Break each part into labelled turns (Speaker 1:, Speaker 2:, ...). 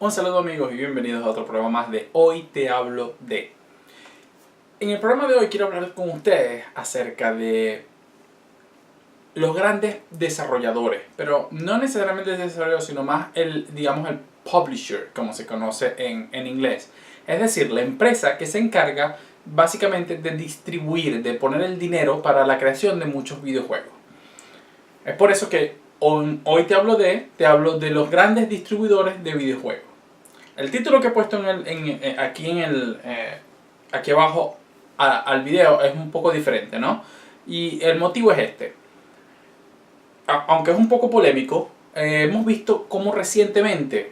Speaker 1: Un saludo amigos y bienvenidos a otro programa más de Hoy Te Hablo De. En el programa de hoy quiero hablar con ustedes acerca de los grandes desarrolladores, pero no necesariamente el desarrollador, sino más el publisher, como se conoce en inglés. Es decir, la empresa que se encarga básicamente de distribuir, de poner el dinero para la creación de muchos videojuegos. Es por eso que hoy te hablo de los grandes distribuidores de videojuegos. El título que he puesto aquí abajo al video es un poco diferente, ¿no? Y el motivo es este. Aunque es un poco polémico, hemos visto cómo recientemente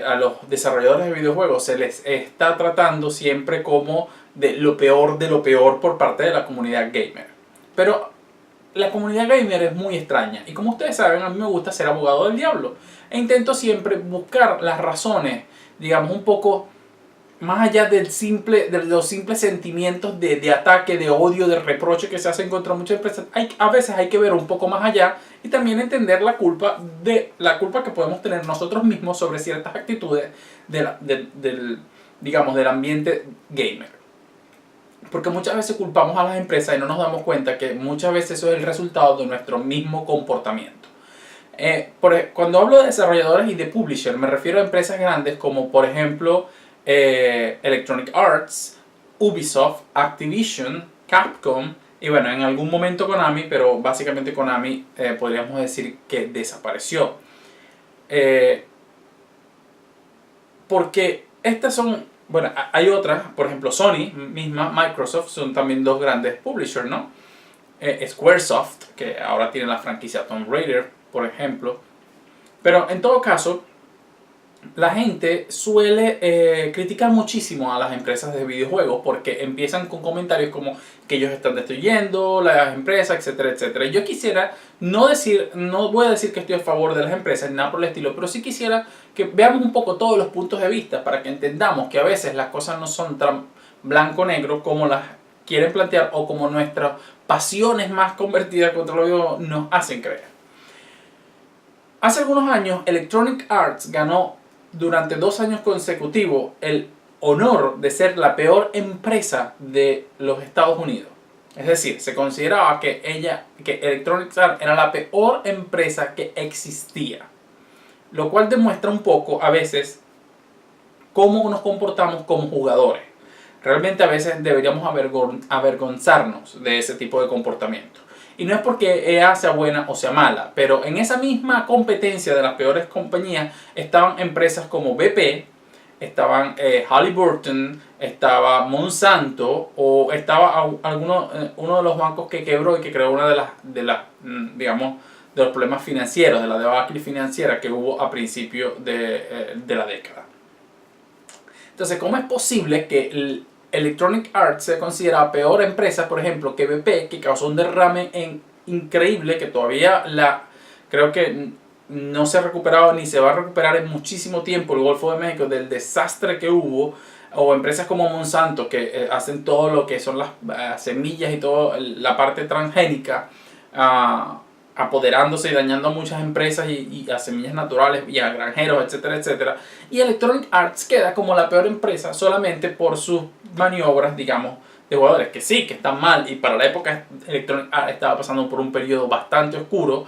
Speaker 1: a los desarrolladores de videojuegos se les está tratando siempre como de lo peor por parte de la comunidad gamer. Pero la comunidad gamer es muy extraña y como ustedes saben, a mí me gusta ser abogado del diablo e intento siempre buscar las razones, digamos, un poco más allá de los simples sentimientos de ataque, de odio, de reproche que se hacen contra muchas empresas. A veces hay que ver un poco más allá y también entender la culpa que podemos tener nosotros mismos sobre ciertas actitudes del ambiente gamer. Porque muchas veces culpamos a las empresas y no nos damos cuenta que muchas veces eso es el resultado de nuestro mismo comportamiento. Cuando hablo de desarrolladores y de publisher, me refiero a empresas grandes como por ejemplo Electronic Arts, Ubisoft, Activision, Capcom y bueno, en algún momento Konami, pero básicamente Konami podríamos decir que desapareció. Porque estas son, bueno, hay otras, por ejemplo Sony misma, Microsoft, son también dos grandes publishers, ¿no? Squaresoft, que ahora tiene la franquicia Tomb Raider, por ejemplo. Pero en todo caso, la gente suele criticar muchísimo a las empresas de videojuegos porque empiezan con comentarios como que ellos están destruyendo las empresas, etcétera, etcétera. Y yo quisiera no voy a decir que estoy a favor de las empresas ni nada por el estilo, pero sí quisiera que veamos un poco todos los puntos de vista para que entendamos que a veces las cosas no son tan blanco-negro como las quieren plantear o como nuestras pasiones más convertidas contra lo vivo nos hacen creer. Hace algunos años Electronic Arts ganó durante 2 años consecutivos el honor de ser la peor empresa de los Estados Unidos. Es decir, se consideraba que Electronic Arts era la peor empresa que existía. Lo cual demuestra un poco a veces cómo nos comportamos como jugadores. Realmente a veces deberíamos avergonzarnos de ese tipo de comportamiento. Y no es porque EA sea buena o sea mala, pero en esa misma competencia de las peores compañías estaban empresas como BP, estaban Halliburton, estaba Monsanto o estaba uno de los bancos que quebró y que creó una de los problemas financieros, de la debacle financiera que hubo a principios de la década. Entonces, ¿cómo es posible que Electronic Arts se considera peor empresa, por ejemplo, que BP, que causó un derrame increíble, que todavía creo que no se ha recuperado ni se va a recuperar en muchísimo tiempo el Golfo de México del desastre que hubo, o empresas como Monsanto que hacen todo lo que son las semillas y toda la parte transgénica, apoderándose y dañando a muchas empresas y a semillas naturales y a granjeros, etcétera, etcétera. Y Electronic Arts queda como la peor empresa solamente por sus maniobras, digamos, de jugadores, que sí, que están mal, y para la época Electronic Arts estaba pasando por un periodo bastante oscuro,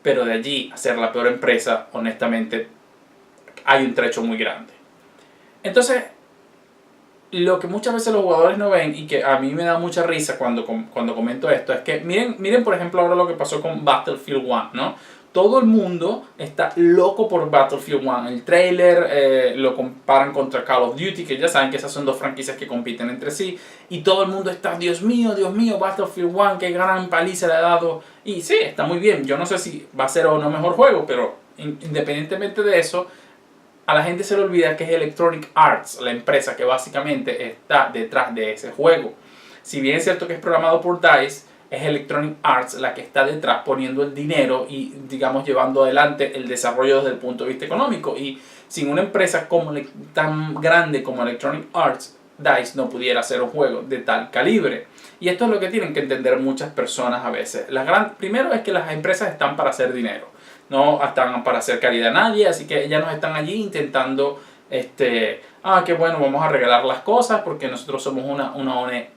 Speaker 1: pero de allí a ser la peor empresa, honestamente, hay un trecho muy grande. Entonces, lo que muchas veces los jugadores no ven y que a mí me da mucha risa cuando comento esto es que miren por ejemplo ahora lo que pasó con Battlefield 1, ¿no? Todo el mundo está loco por Battlefield 1. El trailer lo comparan contra Call of Duty, que ya saben que esas son dos franquicias que compiten entre sí. Y todo el mundo está, Dios mío, Battlefield 1, qué gran paliza le ha dado. Y sí, está muy bien. Yo no sé si va a ser o no mejor juego, pero independientemente de eso, a la gente se le olvida que es Electronic Arts, la empresa que básicamente está detrás de ese juego. Si bien es cierto que es programado por DICE, es Electronic Arts la que está detrás poniendo el dinero y, digamos, llevando adelante el desarrollo desde el punto de vista económico. Y sin una empresa tan grande como Electronic Arts, DICE no pudiera hacer un juego de tal calibre. Y esto es lo que tienen que entender muchas personas a veces. Primero es que las empresas están para hacer dinero. no están para hacer caridad a nadie, así que ya nos están allí intentando, qué bueno, vamos a regalar las cosas porque nosotros somos una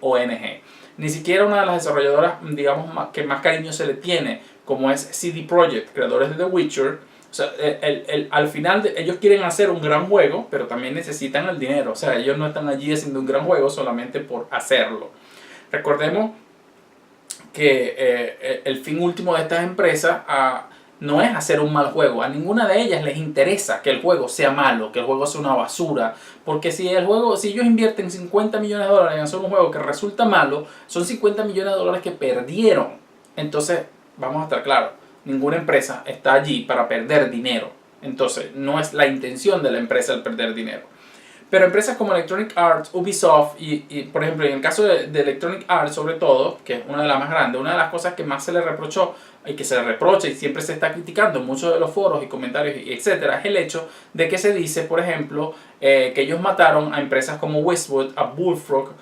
Speaker 1: ONG. Ni siquiera una de las desarrolladoras, digamos, que más cariño se le tiene, como es CD Projekt, creadores de The Witcher. O sea, al final ellos quieren hacer un gran juego, pero también necesitan el dinero. O sea, ellos no están allí haciendo un gran juego solamente por hacerlo. Recordemos que el fin último de estas empresas no es hacer un mal juego. A ninguna de ellas les interesa que el juego sea malo, que el juego sea una basura. Porque si ellos invierten 50 millones de dólares en hacer un juego que resulta malo, son 50 millones de dólares que perdieron. Entonces, vamos a estar claros, ninguna empresa está allí para perder dinero. Entonces, no es la intención de la empresa el perder dinero. Pero empresas como Electronic Arts, Ubisoft y por ejemplo, en el caso de Electronic Arts sobre todo, que es una de las más grandes, una de las cosas que más se le reprochó y que se le reprocha y siempre se está criticando en muchos de los foros y comentarios y etcétera, es el hecho de que se dice, por ejemplo, que ellos mataron a empresas como Westwood, a Bullfrog,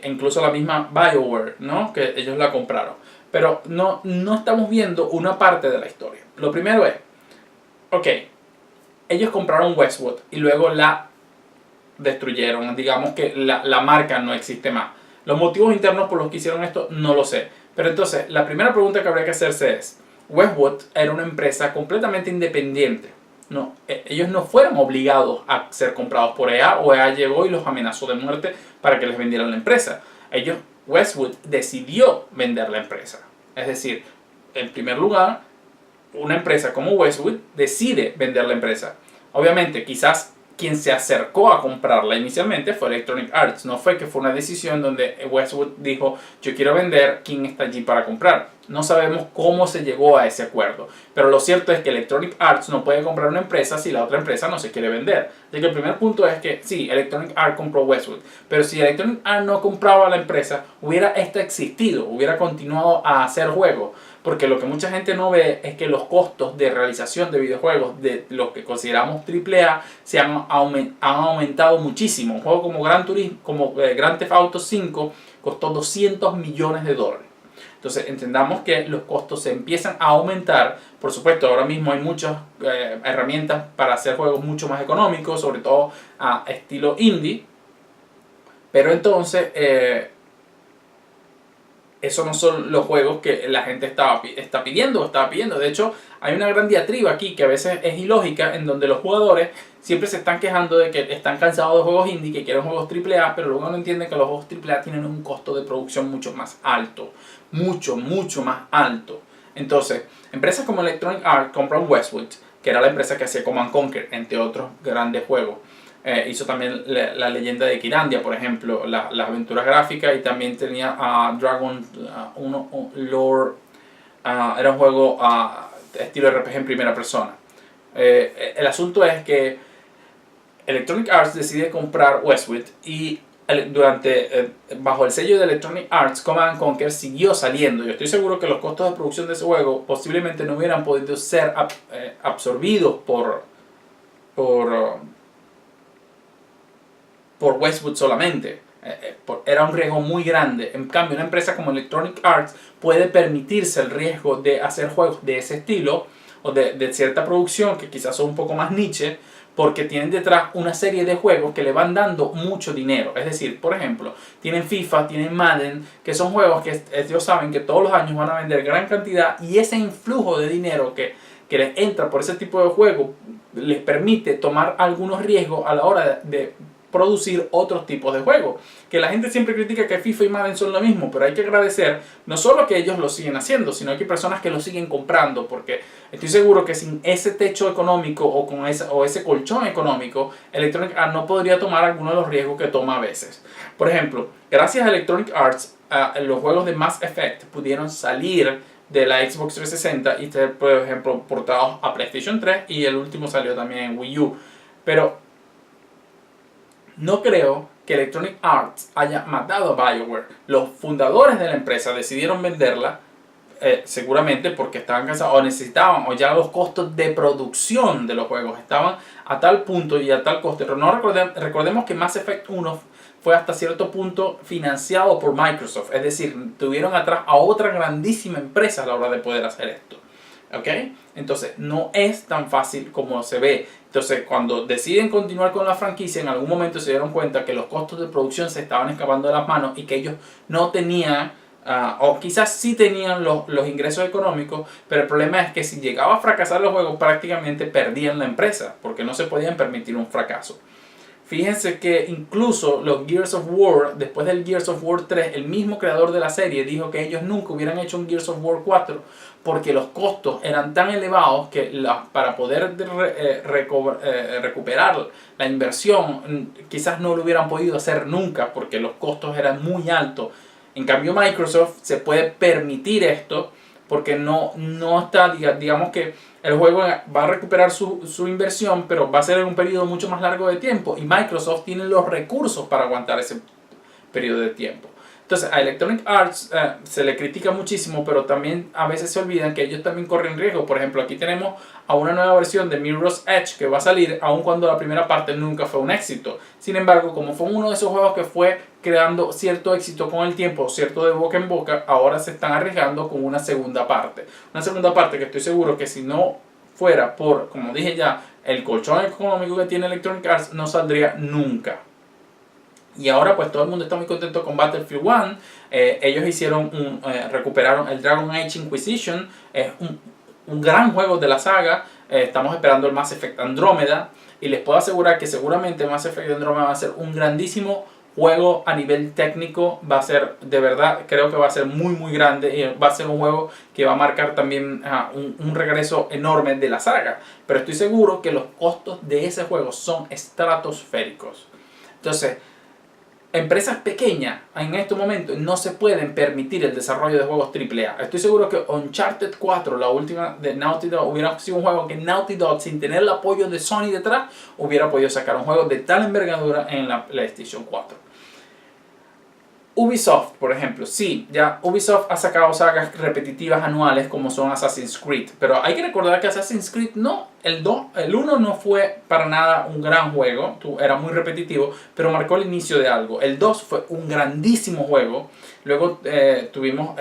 Speaker 1: incluso la misma BioWare, ¿no? Que ellos la compraron. Pero no estamos viendo una parte de la historia. Lo primero es, ok, ellos compraron Westwood y luego la destruyeron. Digamos que la marca no existe más. Los motivos internos por los que hicieron esto no lo sé. Pero entonces, la primera pregunta que habría que hacerse es, Westwood era una empresa completamente independiente. No, ellos no fueron obligados a ser comprados por EA o EA llegó y los amenazó de muerte para que les vendieran la empresa. Westwood decidió vender la empresa. Es decir, en primer lugar, una empresa como Westwood decide vender la empresa. Obviamente, quizás quien se acercó a comprarla inicialmente fue Electronic Arts. No fue que fue una decisión donde Westwood dijo, yo quiero vender, ¿quién está allí para comprar? No sabemos cómo se llegó a ese acuerdo. Pero lo cierto es que Electronic Arts no puede comprar una empresa si la otra empresa no se quiere vender. Así que el primer punto es que sí, Electronic Arts compró Westwood. Pero si Electronic Arts no compraba la empresa, hubiera esta existido, hubiera continuado a hacer juegos. Porque lo que mucha gente no ve es que los costos de realización de videojuegos de lo que consideramos AAA han aumentado muchísimo. Un juego como Grand Theft Auto 5 costó 200 millones de dólares. Entonces entendamos que los costos se empiezan a aumentar. Por supuesto, ahora mismo hay muchas herramientas para hacer juegos mucho más económicos, sobre todo a estilo indie. Pero entonces esos no son los juegos que la gente está pidiendo. De hecho, hay una gran diatriba aquí que a veces es ilógica, en donde los jugadores siempre se están quejando de que están cansados de juegos indie, que quieren juegos AAA, pero luego no entienden que los juegos AAA tienen un costo de producción mucho más alto. Mucho más alto. Entonces, empresas como Electronic Arts compran Westwood, que era la empresa que hacía Command & Conquer, entre otros grandes juegos. Hizo también la leyenda de Kyrandia, por ejemplo, las aventuras gráficas, y también tenía Dragon Lore, era un juego estilo RPG en primera persona. El asunto es que Electronic Arts decide comprar Westwood y bajo el sello de Electronic Arts, Command & Conquer siguió saliendo. Yo estoy seguro que los costos de producción de ese juego posiblemente no hubieran podido ser absorbidos por Westwood solamente. Era un riesgo muy grande. En cambio, una empresa como Electronic Arts puede permitirse el riesgo de hacer juegos de ese estilo o de cierta producción que quizás son un poco más niche, porque tienen detrás una serie de juegos que le van dando mucho dinero. Es decir, por ejemplo, tienen FIFA, tienen Madden, que son juegos que ellos saben que todos los años van a vender gran cantidad, y ese influjo de dinero que les entra por ese tipo de juego les permite tomar algunos riesgos a la hora de producir otros tipos de juegos. Que la gente siempre critica que FIFA y Madden son lo mismo, pero hay que agradecer no solo que ellos lo siguen haciendo, sino que hay personas que lo siguen comprando, porque estoy seguro que sin ese techo económico o ese colchón económico, Electronic Arts no podría tomar algunos de los riesgos que toma a veces. Por ejemplo, gracias a Electronic Arts, los juegos de Mass Effect pudieron salir de la Xbox 360 y ser, por ejemplo, portados a PlayStation 3, y el último salió también en Wii U. Pero no creo que Electronic Arts haya matado a BioWare. Los fundadores de la empresa decidieron venderla, seguramente porque estaban cansados o necesitaban, o ya los costos de producción de los juegos estaban a tal punto y a tal coste. Pero recordemos que Mass Effect 1 fue hasta cierto punto financiado por Microsoft. Es decir, tuvieron atrás a otra grandísima empresa a la hora de poder hacer esto. ¿Ok? Entonces no es tan fácil como se ve. Entonces cuando deciden continuar con la franquicia, en algún momento se dieron cuenta que los costos de producción se estaban escapando de las manos y que ellos no tenían, o quizás sí tenían los ingresos económicos, pero el problema es que si llegaba a fracasar los juegos prácticamente perdían la empresa porque no se podían permitir un fracaso. Fíjense que incluso los Gears of War, después del Gears of War 3, el mismo creador de la serie dijo que ellos nunca hubieran hecho un Gears of War 4 porque los costos eran tan elevados que para poder recuperar la inversión quizás no lo hubieran podido hacer nunca porque los costos eran muy altos. En cambio Microsoft se puede permitir esto porque no está, digamos que el juego va a recuperar su inversión, pero va a ser en un periodo mucho más largo de tiempo y Microsoft tiene los recursos para aguantar ese periodo de tiempo. Entonces a Electronic Arts se le critica muchísimo, pero también a veces se olvidan que ellos también corren riesgo. Por ejemplo, aquí tenemos a una nueva versión de Mirror's Edge que va a salir, aun cuando la primera parte nunca fue un éxito. Sin embargo, como fue uno de esos juegos que fue creando cierto éxito con el tiempo, cierto de boca en boca, ahora se están arriesgando con una segunda parte. Una segunda parte que estoy seguro que si no fuera por, como dije ya, el colchón económico que tiene Electronic Arts, no saldría nunca. Y ahora pues todo el mundo está muy contento con Battlefield 1. Ellos recuperaron el Dragon Age Inquisition. Es un gran juego de la saga. Estamos esperando el Mass Effect Andromeda. Y les puedo asegurar que seguramente Mass Effect Andromeda va a ser un grandísimo juego a nivel técnico. Va a ser, de verdad, creo que va a ser muy muy grande. Y va a ser un juego que va a marcar también un regreso enorme de la saga. Pero estoy seguro que los costos de ese juego son estratosféricos. Entonces, empresas pequeñas en este momento no se pueden permitir el desarrollo de juegos AAA. Estoy seguro que Uncharted 4, la última de Naughty Dog, hubiera sido un juego que Naughty Dog, sin tener el apoyo de Sony detrás, hubiera podido sacar un juego de tal envergadura en la PlayStation 4. Ubisoft, por ejemplo, sí, ya Ubisoft ha sacado sagas repetitivas anuales como son Assassin's Creed, pero hay que recordar que Assassin's Creed el 1 no fue para nada un gran juego, era muy repetitivo, pero marcó el inicio de algo. El 2 fue un grandísimo juego, luego tuvimos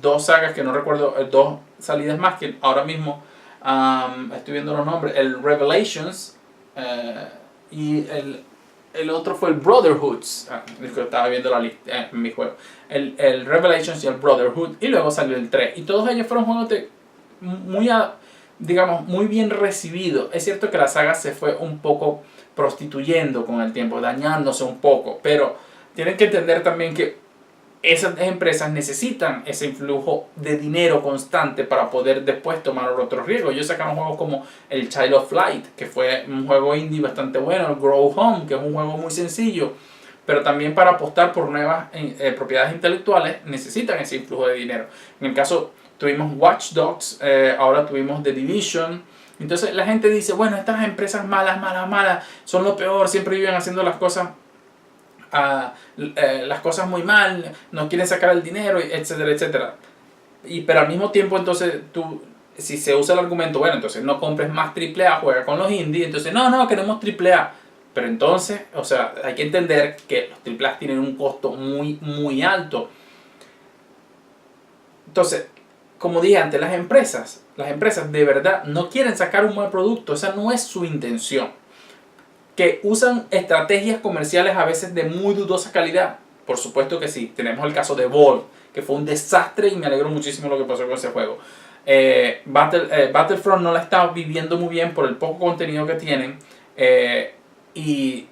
Speaker 1: dos sagas que no recuerdo, dos salidas más que ahora mismo estoy viendo los nombres, el Revelations y el otro fue el Brotherhoods. Estaba viendo la lista en mi juego. El Revelations y el Brotherhood. Y luego salió el 3. Y todos ellos fueron juegos muy bien recibidos. Es cierto que la saga se fue un poco prostituyendo con el tiempo, dañándose un poco. Pero tienen que entender también que esas empresas necesitan ese influjo de dinero constante para poder después tomar otros riesgos. Ellos sacaron juegos como el Child of Light, que fue un juego indie bastante bueno, el Grow Home, que es un juego muy sencillo, pero también para apostar por nuevas propiedades intelectuales necesitan ese influjo de dinero. En el caso, tuvimos Watch Dogs, ahora tuvimos The Division. Entonces la gente dice, bueno, estas empresas malas, son lo peor, siempre viven haciendo las cosas muy mal, no quieren sacar el dinero, etcétera, etcétera. Pero al mismo tiempo, entonces, si se usa el argumento, bueno, entonces no compres más AAA, juega con los indies, entonces, no, queremos AAA. Pero entonces, o sea, hay que entender que los AAA tienen un costo muy, muy alto. Entonces, como dije antes, las empresas de verdad no quieren sacar un buen producto, esa no es su intención. Que usan estrategias comerciales a veces de muy dudosa calidad. Por supuesto que sí. Tenemos el caso de Valve, que fue un desastre y me alegro muchísimo lo que pasó con ese juego. Battlefront no la está viviendo muy bien por el poco contenido que tienen. Y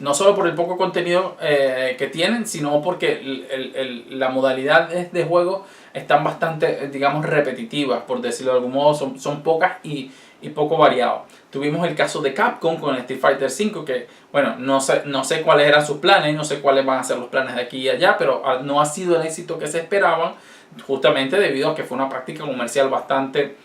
Speaker 1: no solo por el poco contenido que tienen, sino porque la modalidad de juego están bastante, digamos, repetitivas, por decirlo de algún modo. Son pocas y poco variados. Tuvimos el caso de Capcom con el Street Fighter V, que bueno, no sé cuáles eran sus planes, no sé cuáles van a ser los planes de aquí y allá, pero no ha sido el éxito que se esperaban, justamente debido a que fue una práctica comercial bastante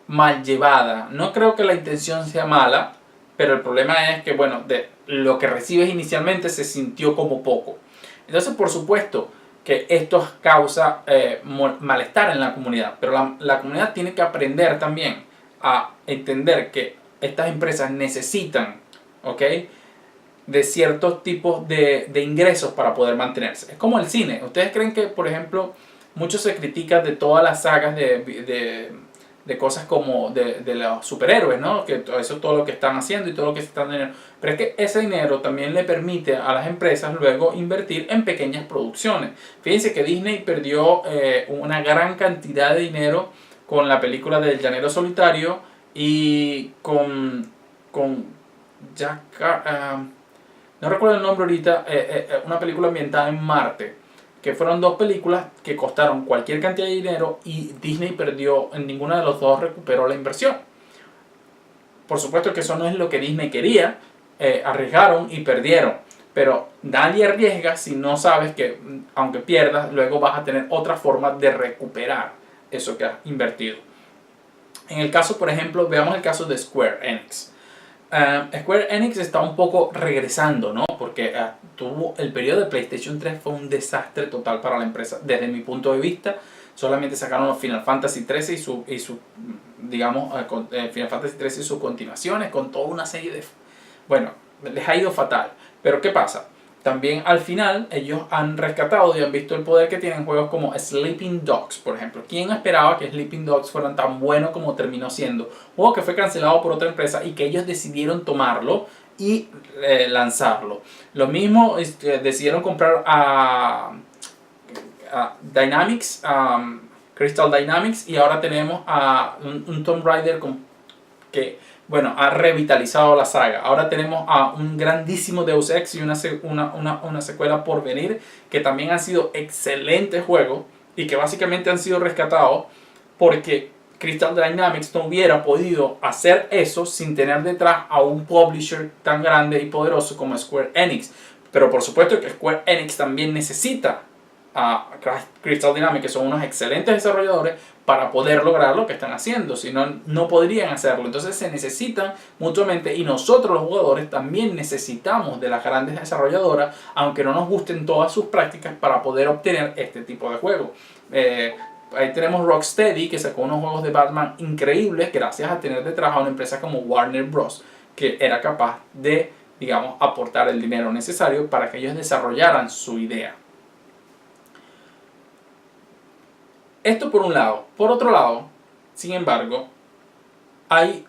Speaker 1: mal llevada. No creo que la intención sea mala, pero el problema es que, bueno, de lo que recibes inicialmente se sintió como poco. Entonces, por supuesto que esto causa malestar en la comunidad, pero la comunidad tiene que aprender también a entender que estas empresas necesitan, ¿ok?, de ciertos tipos de ingresos para poder mantenerse. Es como el cine. ¿Ustedes creen que, por ejemplo, mucho se critica de todas las sagas de cosas como de los superhéroes, ¿no? Que eso es todo lo que están haciendo y todo lo que se están dinero. Pero es que ese dinero también le permite a las empresas luego invertir en pequeñas producciones. Fíjense que Disney perdió una gran cantidad de dinero con la película del Llanero Solitario y con Jack, no recuerdo el nombre ahorita, una película ambientada en Marte, que fueron dos películas que costaron cualquier cantidad de dinero y Disney perdió, en ninguna de los dos recuperó la inversión. Por supuesto que eso no es lo que Disney quería, arriesgaron y perdieron, pero nadie arriesga si no sabes que aunque pierdas, luego vas a tener otra forma de recuperar eso que has invertido. En el caso, por ejemplo, veamos el caso de Square Enix. Square Enix está un poco regresando, ¿no? Porque tuvo el periodo de PlayStation 3 fue un desastre total para la empresa. Desde mi punto de vista, solamente sacaron los Final Fantasy 13 y su digamos, Final Fantasy 13 y sus continuaciones con toda una serie de... Bueno, les ha ido fatal. Pero ¿qué pasa? También al final ellos han rescatado y han visto el poder que tienen juegos como Sleeping Dogs, por ejemplo. ¿Quién esperaba que Sleeping Dogs fueran tan buenos como terminó siendo? Un juego que fue cancelado por otra empresa y que ellos decidieron tomarlo y lanzarlo. Lo mismo decidieron comprar a Dynamics, Crystal Dynamics, y ahora tenemos a un Tomb Raider que... bueno, ha revitalizado la saga. Ahora tenemos a un grandísimo Deus Ex y una secuela por venir, que también han sido excelentes juegos y que básicamente han sido rescatados porque Crystal Dynamics no hubiera podido hacer eso sin tener detrás a un publisher tan grande y poderoso como Square Enix. Pero por supuesto que Square Enix también necesita a Crystal Dynamics, que son unos excelentes desarrolladores, para poder lograr lo que están haciendo. Si no, no podrían hacerlo. Entonces se necesitan mutuamente, y nosotros los jugadores también necesitamos de las grandes desarrolladoras, aunque no nos gusten todas sus prácticas, para poder obtener este tipo de juegos. Ahí tenemos Rocksteady, que sacó unos juegos de Batman increíbles gracias a tener detrás a una empresa como Warner Bros., que era capaz de, digamos, aportar el dinero necesario para que ellos desarrollaran su idea. Esto por un lado. Por otro lado, sin embargo, hay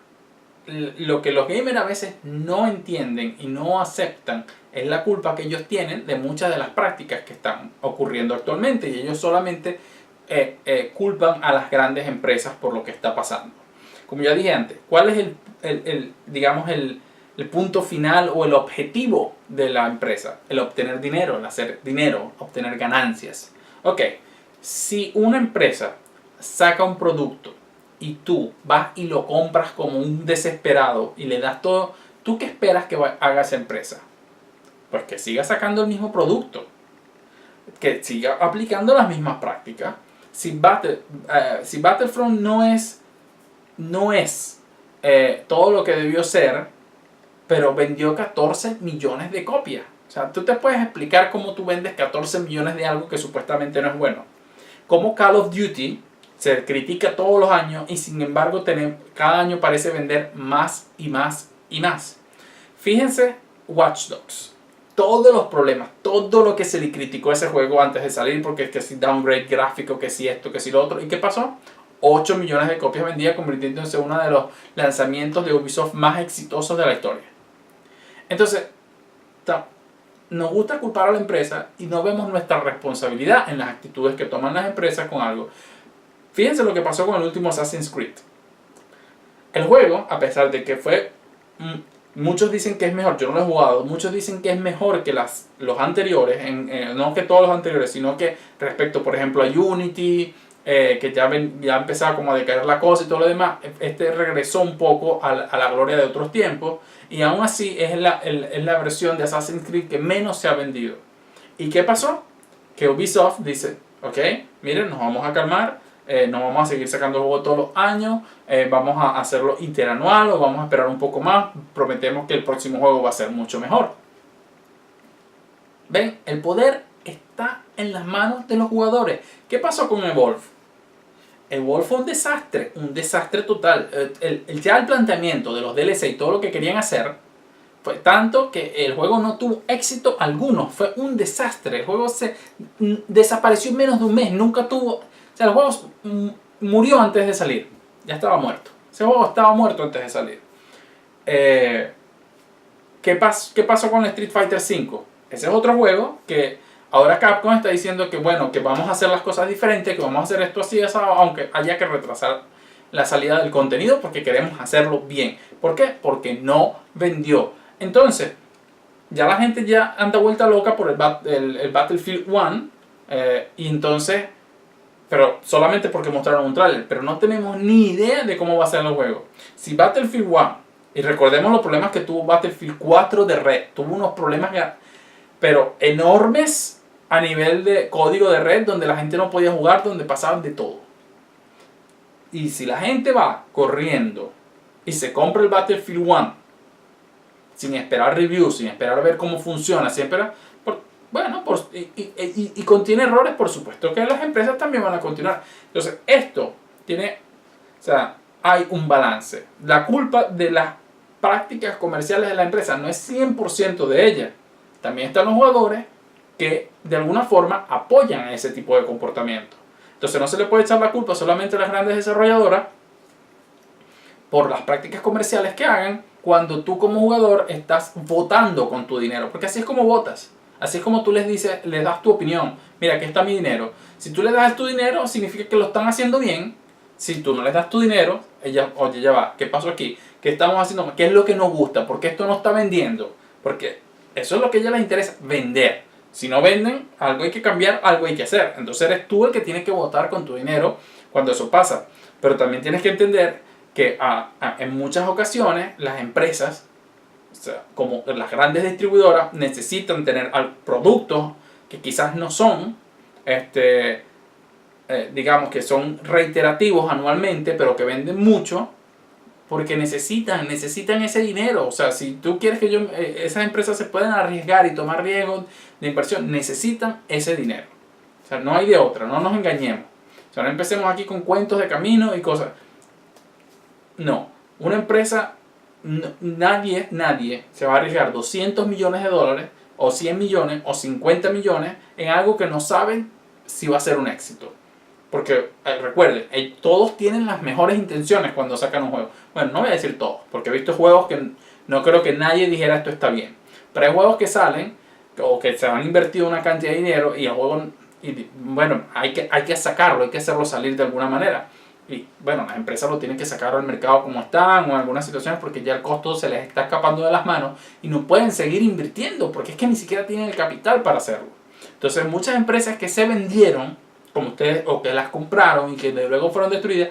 Speaker 1: lo que los gamers a veces no entienden y no aceptan, es la culpa que ellos tienen de muchas de las prácticas que están ocurriendo actualmente, y ellos solamente culpan a las grandes empresas por lo que está pasando. Como ya dije antes, ¿cuál es digamos el punto final o el objetivo de la empresa? El obtener dinero, el hacer dinero, obtener ganancias. Ok. Si una empresa saca un producto y tú vas y lo compras como un desesperado y le das todo, ¿tú qué esperas que haga esa empresa? Pues que siga sacando el mismo producto, que siga aplicando las mismas prácticas. Si Battlefront no es todo lo que debió ser, pero vendió 14 millones de copias. O sea, tú te puedes explicar cómo tú vendes 14 millones de algo que supuestamente no es bueno. Como Call of Duty se critica todos los años y sin embargo cada año parece vender más y más y más. Fíjense Watch Dogs. Todos los problemas, todo lo que se le criticó a ese juego antes de salir, porque es que si downgrade gráfico, que si esto, que si lo otro. ¿Y qué pasó? 8 millones de copias vendidas, convirtiéndose en uno de los lanzamientos de Ubisoft más exitosos de la historia. Entonces, nos gusta culpar a la empresa y no vemos nuestra responsabilidad en las actitudes que toman las empresas con algo. Fíjense lo que pasó con el último Assassin's Creed. El juego, a pesar de que fue... muchos dicen que es mejor, yo no lo he jugado, muchos dicen que es mejor que los anteriores, no que todos los anteriores, sino que respecto, por ejemplo, a Unity, que ya empezaba como a decaer la cosa y todo lo demás, regresó un poco a la gloria de otros tiempos, y aún así es la versión de Assassin's Creed que menos se ha vendido. ¿Y qué pasó? Que Ubisoft dice, ok, miren, nos vamos a calmar, no vamos a seguir sacando juegos todos los años, vamos a hacerlo interanual o vamos a esperar un poco más, prometemos que el próximo juego va a ser mucho mejor. ¿Ven? El poder está en las manos de los jugadores. ¿Qué pasó con Evolve? Evolve fue un desastre total. Ya el planteamiento de los DLC y todo lo que querían hacer Fue tanto que el juego no tuvo éxito alguno, fue un desastre. El juego se desapareció en menos de un mes, nunca tuvo... O sea, el juego murió antes de salir, ya estaba muerto. Ese juego estaba muerto antes de salir. ¿Qué pasó con Street Fighter V? Ese es otro juego que ahora Capcom está diciendo que bueno, que vamos a hacer las cosas diferentes, que vamos a hacer esto así, aunque haya que retrasar la salida del contenido porque queremos hacerlo bien. ¿Por qué? Porque no vendió. Entonces, ya la gente ya anda vuelta loca por el Battlefield 1 y entonces, pero solamente porque mostraron un trailer, pero no tenemos ni idea de cómo va a ser el juego. Si Battlefield 1, y recordemos los problemas que tuvo Battlefield 4 de red, tuvo unos problemas pero enormes a nivel de código de red, donde la gente no podía jugar, donde pasaban de todo. Y si la gente va corriendo y se compra el Battlefield 1 sin esperar reviews, sin esperar a ver cómo funciona, siempre, y contiene errores, por supuesto que las empresas también van a continuar. Entonces, esto tiene, o sea, hay un balance. La culpa de las prácticas comerciales de la empresa no es 100% de ella. También están los jugadores que de alguna forma apoyan ese tipo de comportamiento. Entonces no se le puede echar la culpa solamente a las grandes desarrolladoras por las prácticas comerciales que hagan cuando tú como jugador estás votando con tu dinero. Porque así es como votas. Así es como tú les das tu opinión. Mira, aquí está mi dinero. Si tú le das tu dinero, significa que lo están haciendo bien. Si tú no les das tu dinero, oye, ya va, ¿qué pasó aquí? ¿Qué estamos haciendo? ¿Qué es lo que nos gusta? ¿Por qué esto no está vendiendo? Porque eso es lo que a ellos les interesa, vender. Si no venden, algo hay que cambiar, algo hay que hacer. Entonces eres tú el que tiene que votar con tu dinero cuando eso pasa. Pero también tienes que entender que en muchas ocasiones las empresas, o sea, como las grandes distribuidoras, necesitan tener productos que quizás no son, digamos que son reiterativos anualmente, pero que venden mucho, porque necesitan ese dinero. O sea, si tú quieres que esas empresas se puedan arriesgar y tomar riesgos de inversión, necesitan ese dinero. O sea, no hay de otra, no nos engañemos. O sea, no empecemos aquí con cuentos de camino y cosas. No, una empresa, nadie se va a arriesgar 200 millones de dólares, o 100 millones, o 50 millones en algo que no saben si va a ser un éxito. Porque recuerden, todos tienen las mejores intenciones cuando sacan un juego. Bueno, no voy a decir todos, porque he visto juegos que no creo que nadie dijera esto está bien. Pero hay juegos que salen, o que se han invertido una cantidad de dinero, y el juego, bueno, hay que sacarlo, hay que hacerlo salir de alguna manera. Y bueno, las empresas lo tienen que sacar al mercado como están, o en algunas situaciones, porque ya el costo se les está escapando de las manos, y no pueden seguir invirtiendo, porque es que ni siquiera tienen el capital para hacerlo. Entonces muchas empresas que se vendieron, como ustedes, o que las compraron y que luego fueron destruidas,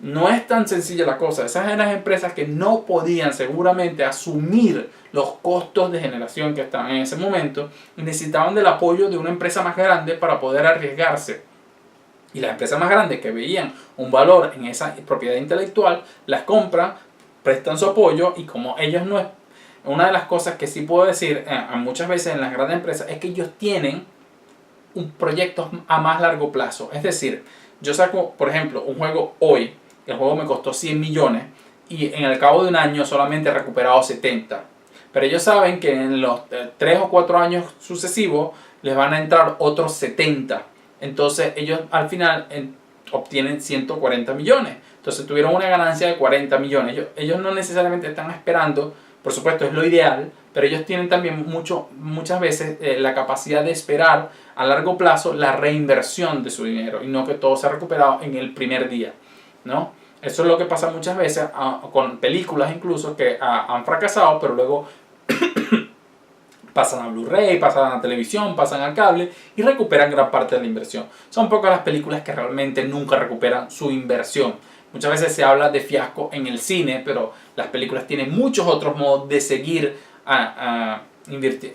Speaker 1: no es tan sencilla la cosa. Esas eran las empresas que no podían seguramente asumir los costos de generación que estaban en ese momento y necesitaban del apoyo de una empresa más grande para poder arriesgarse. Y las empresas más grandes que veían un valor en esa propiedad intelectual, las compran, prestan su apoyo, y como ellos no es... Una de las cosas que sí puedo decir muchas veces en las grandes empresas es que ellos tienen un proyecto a más largo plazo. Es decir, yo saco, por ejemplo, un juego hoy, el juego me costó 100 millones y en el cabo de un año solamente he recuperado 70. Pero ellos saben que en los 3 o 4 años sucesivos les van a entrar otros 70. Entonces ellos al final obtienen 140 millones. Entonces tuvieron una ganancia de 40 millones. Ellos no necesariamente están esperando, por supuesto es lo ideal, pero ellos tienen también muchas veces la capacidad de esperar a largo plazo la reinversión de su dinero y no que todo se ha recuperado en el primer día, ¿no? Eso es lo que pasa muchas veces con películas incluso que han fracasado, pero luego pasan a Blu-ray, pasan a televisión, pasan al cable y recuperan gran parte de la inversión. Son pocas las películas que realmente nunca recuperan su inversión. Muchas veces se habla de fiasco en el cine, pero las películas tienen muchos otros modos de seguir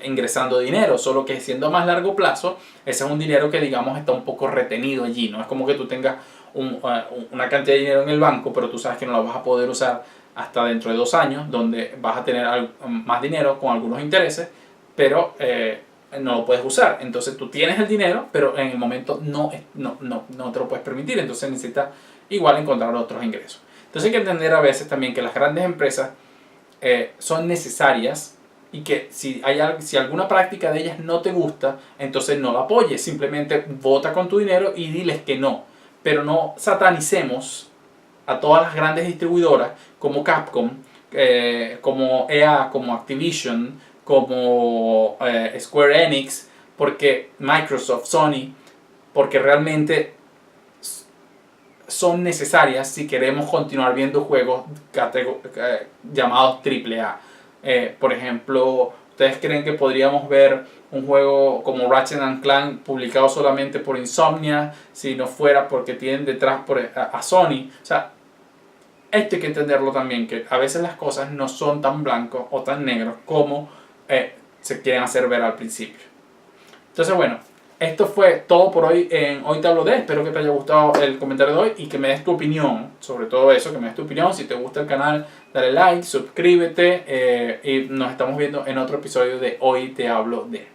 Speaker 1: ingresando dinero, solo que siendo a más largo plazo, ese es un dinero que digamos está un poco retenido allí. No es como que tú tengas una cantidad de dinero en el banco, pero tú sabes que no la vas a poder usar hasta dentro de 2 años, donde vas a tener más dinero con algunos intereses, pero no lo puedes usar. Entonces tú tienes el dinero, pero en el momento no te lo puedes permitir, entonces necesitas igual encontrar otros ingresos. Entonces hay que entender a veces también que las grandes empresas son necesarias y que si alguna práctica de ellas no te gusta, entonces no la apoyes, simplemente vota con tu dinero y diles que no. Pero no satanicemos a todas las grandes distribuidoras como Capcom, como EA, como Activision, como Square Enix, porque Microsoft, Sony, porque realmente son necesarias si queremos continuar viendo juegos llamados AAA. Por ejemplo, ¿ustedes creen que podríamos ver un juego como Ratchet & Clank publicado solamente por Insomnia si no fuera porque tienen detrás a Sony? O sea, esto hay que entenderlo también, que a veces las cosas no son tan blancos o tan negros como se quieren hacer ver al principio. Entonces, bueno, esto fue todo por hoy en Hoy Te Hablo De. Espero que te haya gustado el comentario de hoy y que me des tu opinión sobre todo eso, que me des tu opinión. Si te gusta el canal, dale like, suscríbete y nos estamos viendo en otro episodio de Hoy Te Hablo De.